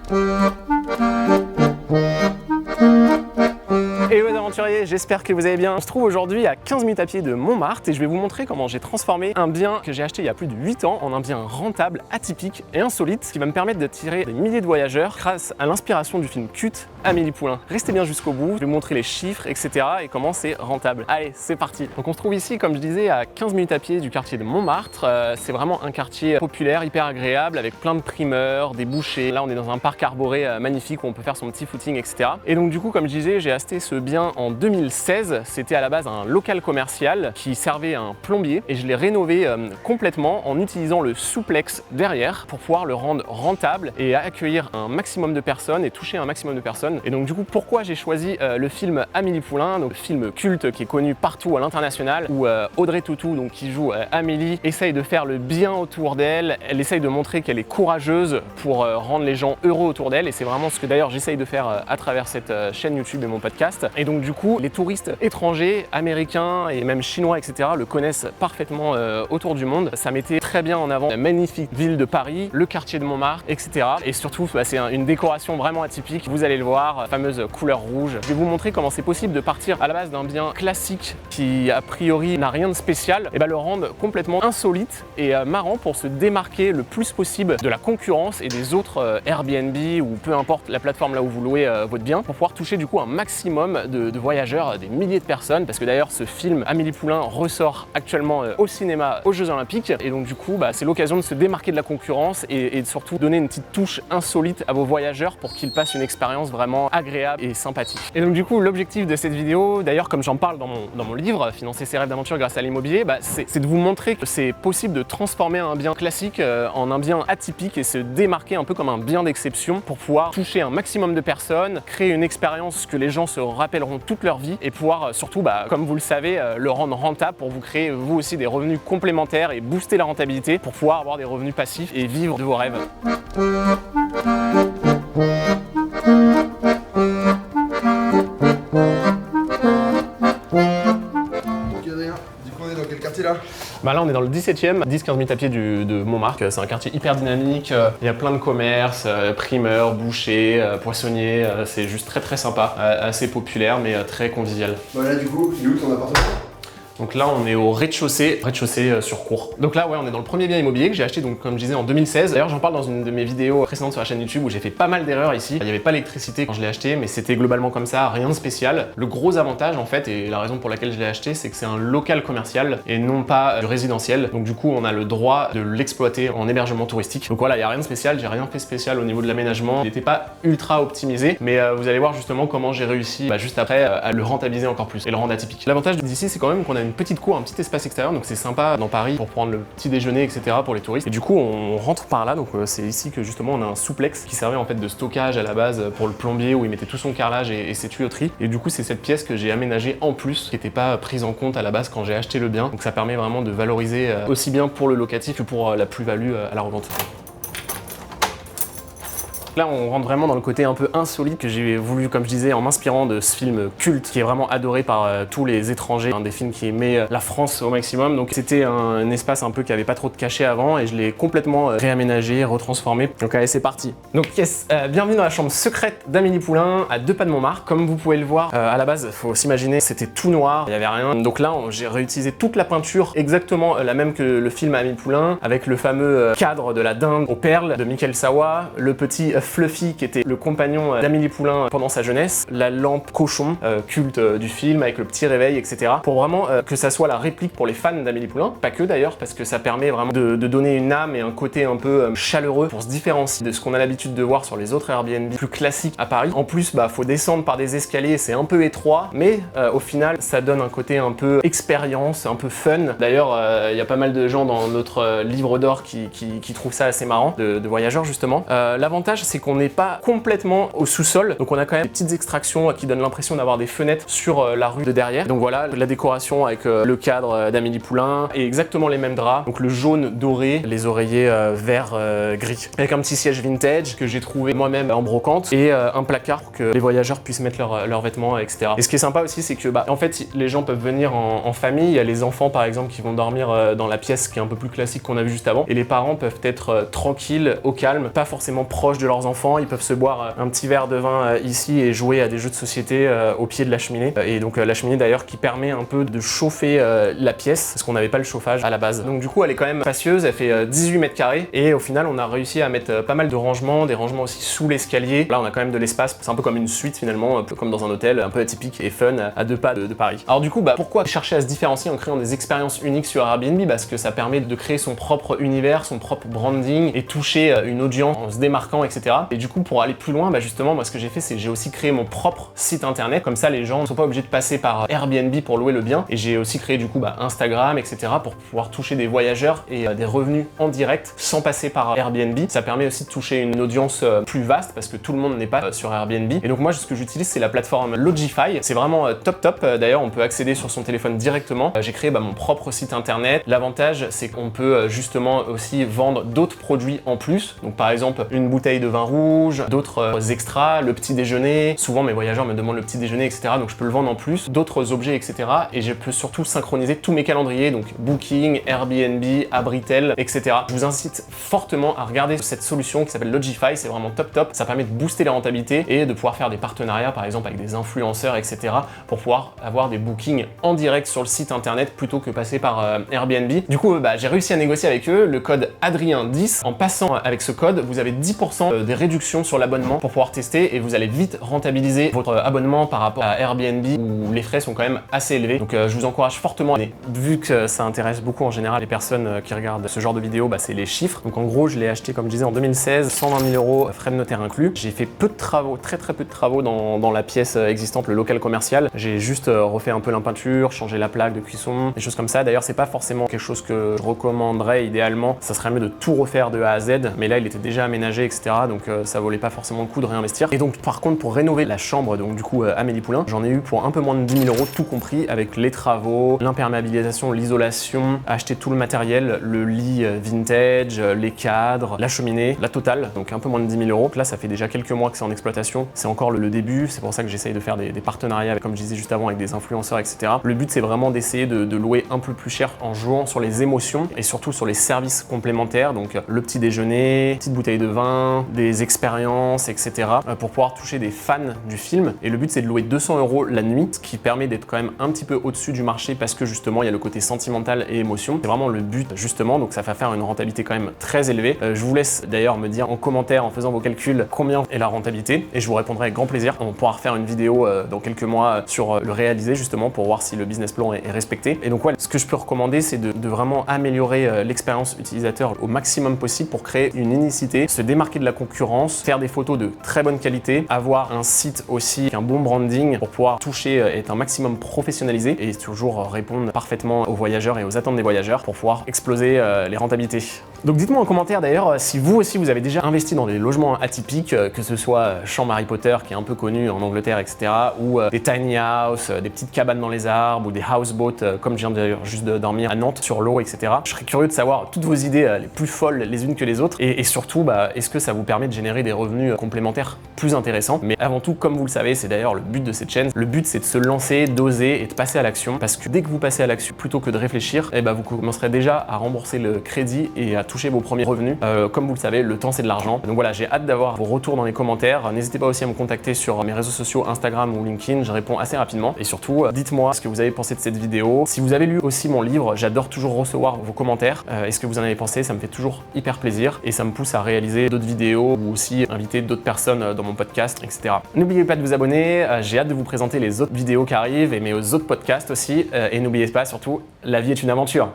Hello les aventuriers, j'espère que vous allez bien. On se trouve aujourd'hui à 15 minutes à pied de Montmartre et je vais vous montrer comment j'ai transformé un bien que j'ai acheté il y a plus de 8 ans en un bien rentable, atypique et insolite qui va me permettre de tirer des milliers de voyageurs grâce à l'inspiration du film culte Amélie Poulain. Restez bien jusqu'au bout, je vais vous montrer les chiffres, etc. et comment c'est rentable. Allez, c'est parti. Donc on se trouve ici, comme je disais, à 15 minutes à pied du quartier de Montmartre. C'est vraiment un quartier populaire, hyper agréable, avec plein de primeurs, des bouchers. Là, on est dans un parc arboré magnifique où on peut faire son petit footing, etc. Et donc du coup, comme je disais, j'ai acheté ce bien en 2016. C'était à la base un local commercial qui servait un plombier et je l'ai rénové complètement en utilisant le souplex derrière pour pouvoir le rendre rentable et accueillir un maximum de personnes et toucher un maximum de personnes. Et donc du coup, pourquoi j'ai choisi le film Amélie Poulain, donc le film culte qui est connu partout à l'international, où Audrey Tautou, donc qui joue Amélie, essaye de faire le bien autour d'elle. Elle essaye de montrer qu'elle est courageuse pour rendre les gens heureux autour d'elle, et c'est vraiment ce que d'ailleurs j'essaye de faire à travers cette chaîne YouTube et mon podcast. Et donc du coup, les touristes étrangers, américains et même chinois, etc. le connaissent parfaitement autour du monde. Ça mettait très bien en avant la magnifique ville de Paris, le quartier de Montmartre, etc. Et surtout, c'est une décoration vraiment atypique. Vous allez le voir, la fameuse couleur rouge. Je vais vous montrer comment c'est possible de partir à la base d'un bien classique qui a priori n'a rien de spécial et le rendre complètement insolite et marrant pour se démarquer le plus possible de la concurrence et des autres Airbnb ou peu importe la plateforme là où vous louez votre bien, pour pouvoir toucher du coup un maximum de voyageurs, des milliers de personnes, parce que d'ailleurs ce film Amélie Poulain ressort actuellement au cinéma aux Jeux Olympiques, et donc du coup c'est l'occasion de se démarquer de la concurrence et de surtout donner une petite touche insolite à vos voyageurs pour qu'ils passent une expérience vraiment agréable et sympathique. Et donc du coup l'objectif de cette vidéo, d'ailleurs comme j'en parle dans mon livre Financer ses rêves d'aventure grâce à l'immobilier, c'est de vous montrer que c'est possible de transformer un bien classique en un bien atypique et se démarquer un peu comme un bien d'exception pour pouvoir toucher un maximum de personnes, créer une expérience que les gens se rappelleront toute leur vie et pouvoir surtout, comme vous le savez, le rendre rentable pour vous créer vous aussi des revenus complémentaires et booster la rentabilité pour pouvoir avoir des revenus passifs et vivre de vos rêves. Là on est dans le 17e, 10-15 minutes à pied de Montmartre. C'est un quartier hyper dynamique, il y a plein de commerces, primeurs, bouchers, poissonniers, c'est juste très sympa, assez populaire mais très convivial. Là du coup, il est où ton appartement ? Donc là on est au rez-de-chaussée sur cour. Donc là on est dans le premier bien immobilier que j'ai acheté, donc comme je disais, en 2016. D'ailleurs j'en parle dans une de mes vidéos précédentes sur la chaîne YouTube où j'ai fait pas mal d'erreurs ici. Il n'y avait pas l'électricité quand je l'ai acheté, mais c'était globalement comme ça, rien de spécial. Le gros avantage en fait, et la raison pour laquelle je l'ai acheté, c'est que c'est un local commercial et non pas du résidentiel. Donc du coup on a le droit de l'exploiter en hébergement touristique. Donc voilà, il n'y a rien de spécial, j'ai rien fait spécial au niveau de l'aménagement. Il n'était pas ultra optimisé, mais vous allez voir justement comment j'ai réussi juste après à le rentabiliser encore plus et le rendre atypique. L'avantage d'ici, c'est quand même qu'on a une petite cour, un petit espace extérieur, donc c'est sympa dans Paris pour prendre le petit déjeuner, etc. pour les touristes. Et du coup on rentre par là, donc c'est ici que justement on a un souplex qui servait en fait de stockage à la base pour le plombier où il mettait tout son carrelage et ses tuyauteries. Et du coup c'est cette pièce que j'ai aménagée en plus, qui n'était pas prise en compte à la base quand j'ai acheté le bien. Donc ça permet vraiment de valoriser aussi bien pour le locatif que pour la plus-value à la revente. Là, on rentre vraiment dans le côté un peu insolite que j'ai voulu, comme je disais, en m'inspirant de ce film culte qui est vraiment adoré par tous les étrangers, un des films qui met la France au maximum. Donc c'était un espace un peu qui avait pas trop de cachet avant et je l'ai complètement réaménagé, retransformé. Donc allez, c'est parti. Donc yes, bienvenue dans la chambre secrète d'Amélie Poulain à 2 pas de Montmartre. Comme vous pouvez le voir, à la base, faut s'imaginer, c'était tout noir, il n'y avait rien. Donc là, j'ai réutilisé toute la peinture, exactement la même que le film Amélie Poulain, avec le fameux cadre de la dinde aux perles de Michael Sawa, le petit Fluffy qui était le compagnon d'Amélie Poulain pendant sa jeunesse, la lampe cochon culte du film avec le petit réveil, etc. Pour vraiment que ça soit la réplique pour les fans d'Amélie Poulain, pas que d'ailleurs, parce que ça permet vraiment de donner une âme et un côté un peu chaleureux pour se différencier de ce qu'on a l'habitude de voir sur les autres Airbnb plus classiques à Paris. En plus, faut descendre par des escaliers, c'est un peu étroit, mais au final, ça donne un côté un peu expérience, un peu fun. D'ailleurs, il y a pas mal de gens dans notre livre d'or qui trouvent ça assez marrant, de voyageurs justement. L'avantage, c'est qu'on n'est pas complètement au sous-sol, donc on a quand même des petites extractions qui donnent l'impression d'avoir des fenêtres sur la rue de derrière. Donc voilà, la décoration avec le cadre d'Amélie Poulain et exactement les mêmes draps, donc le jaune doré, les oreillers vert gris, avec un petit siège vintage que j'ai trouvé moi-même en brocante et un placard pour que les voyageurs puissent mettre leurs vêtements, etc. Et ce qui est sympa aussi, c'est que en fait les gens peuvent venir en famille. Il y a les enfants par exemple qui vont dormir dans la pièce qui est un peu plus classique qu'on a vu juste avant, et les parents peuvent être tranquilles, au calme, pas forcément proches de leurs leurs enfants, ils peuvent se boire un petit verre de vin ici et jouer à des jeux de société au pied de la cheminée. Et donc la cheminée d'ailleurs qui permet un peu de chauffer la pièce, parce qu'on n'avait pas le chauffage à la base. Donc du coup elle est quand même spacieuse, elle fait 18 mètres carrés et au final on a réussi à mettre pas mal de rangements, des rangements aussi sous l'escalier. Là on a quand même de l'espace, c'est un peu comme une suite finalement, un peu comme dans un hôtel, un peu atypique et fun à 2 pas de Paris. Alors du coup pourquoi chercher à se différencier en créant des expériences uniques sur Airbnb? Parce que ça permet de créer son propre univers, son propre branding et toucher une audience en se démarquant, etc. Et du coup pour aller plus loin, justement moi ce que j'ai fait c'est que j'ai aussi créé mon propre site internet, comme ça les gens ne sont pas obligés de passer par Airbnb pour louer le bien. Et j'ai aussi créé du coup Instagram, etc. pour pouvoir toucher des voyageurs et des revenus en direct sans passer par Airbnb. Ça permet aussi de toucher une audience plus vaste parce que tout le monde n'est pas sur Airbnb. Et donc moi ce que j'utilise c'est la plateforme Logify. C'est vraiment top. D'ailleurs on peut accéder sur son téléphone directement. J'ai créé mon propre site internet. L'avantage c'est qu'on peut justement aussi vendre d'autres produits en plus. Donc par exemple une bouteille de vin rouge, d'autres extras, le petit déjeuner. Souvent mes voyageurs me demandent le petit déjeuner, etc. Donc je peux le vendre en plus, d'autres objets, etc. Et je peux surtout synchroniser tous mes calendriers, donc Booking, Airbnb, Abritel, etc. Je vous incite fortement à regarder cette solution qui s'appelle Logify. C'est vraiment top. Ça permet de booster les rentabilités et de pouvoir faire des partenariats par exemple avec des influenceurs, etc. pour pouvoir avoir des bookings en direct sur le site internet plutôt que passer par Airbnb. Du coup j'ai réussi à négocier avec eux le code Adrien10. En passant avec ce code, vous avez 10% des réductions sur l'abonnement pour pouvoir tester et vous allez vite rentabiliser votre abonnement par rapport à Airbnb où les frais sont quand même assez élevés. Donc je vous encourage fortement. Et vu que ça intéresse beaucoup en général les personnes qui regardent ce genre de vidéos, c'est les chiffres. Donc en gros je l'ai acheté comme je disais en 2016, 120 000 €, frais de notaire inclus. J'ai fait peu de travaux, très peu de travaux dans la pièce existante, le local commercial. J'ai juste refait un peu la peinture, changé la plaque de cuisson, des choses comme ça. D'ailleurs c'est pas forcément quelque chose que je recommanderais idéalement. Ça serait mieux de tout refaire de A à Z, mais là il était déjà aménagé, etc. Donc ça valait pas forcément le coup de réinvestir. Et donc par contre pour rénover la chambre, donc du coup Amélie Poulain, j'en ai eu pour un peu moins de 10 000 € tout compris, avec les travaux, l'imperméabilisation, l'isolation, acheter tout le matériel, le lit vintage, les cadres, la cheminée, la totale, donc un peu moins de 10 000 €. Là ça fait déjà quelques mois que c'est en exploitation, c'est encore le début, c'est pour ça que j'essaye de faire des partenariats avec, comme je disais juste avant, avec des influenceurs, etc. Le but c'est vraiment d'essayer de louer un peu plus cher en jouant sur les émotions et surtout sur les services complémentaires, donc le petit déjeuner, petite bouteille de vin, des expériences, etc. pour pouvoir toucher des fans du film. Et le but c'est de louer 200 € la nuit, ce qui permet d'être quand même un petit peu au-dessus du marché parce que justement il y a le côté sentimental et émotion. C'est vraiment le but justement, donc ça va faire une rentabilité quand même très élevée. Je vous laisse d'ailleurs me dire en commentaire en faisant vos calculs combien est la rentabilité et je vous répondrai avec grand plaisir. On pourra refaire une vidéo dans quelques mois sur le réaliser justement pour voir si le business plan est respecté. Et donc ouais, ce que je peux recommander c'est de vraiment améliorer l'expérience utilisateur au maximum possible pour créer une unicité, se démarquer de la concurrence, faire des photos de très bonne qualité, avoir un site aussi avec un bon branding pour pouvoir toucher, être un maximum professionnalisé et toujours répondre parfaitement aux voyageurs et aux attentes des voyageurs pour pouvoir exploser les rentabilités. Donc dites-moi en commentaire d'ailleurs si vous aussi vous avez déjà investi dans des logements atypiques, que ce soit Chambre Harry Potter qui est un peu connu en Angleterre, etc. ou des tiny house, des petites cabanes dans les arbres ou des houseboats comme je viens d'ailleurs juste de dormir à Nantes sur l'eau, etc. Je serais curieux de savoir toutes vos idées les plus folles les unes que les autres et surtout est-ce que ça vous permet de générer des revenus complémentaires plus intéressants. Mais avant tout, comme vous le savez, c'est d'ailleurs le but de cette chaîne, le but c'est de se lancer, d'oser et de passer à l'action parce que dès que vous passez à l'action plutôt que de réfléchir, vous commencerez déjà à rembourser le crédit et à toucher vos premiers revenus. Comme vous le savez, le temps c'est de l'argent. Donc voilà, j'ai hâte d'avoir vos retours dans les commentaires. N'hésitez pas aussi à me contacter sur mes réseaux sociaux Instagram ou LinkedIn, je réponds assez rapidement. Et surtout, dites-moi ce que vous avez pensé de cette vidéo. Si vous avez lu aussi mon livre, j'adore toujours recevoir vos commentaires. Et ce que vous en avez pensé, ça me fait toujours hyper plaisir et ça me pousse à réaliser d'autres vidéos ou aussi inviter d'autres personnes dans mon podcast, etc. N'oubliez pas de vous abonner, j'ai hâte de vous présenter les autres vidéos qui arrivent et mes autres podcasts aussi. Et n'oubliez pas surtout, la vie est une aventure.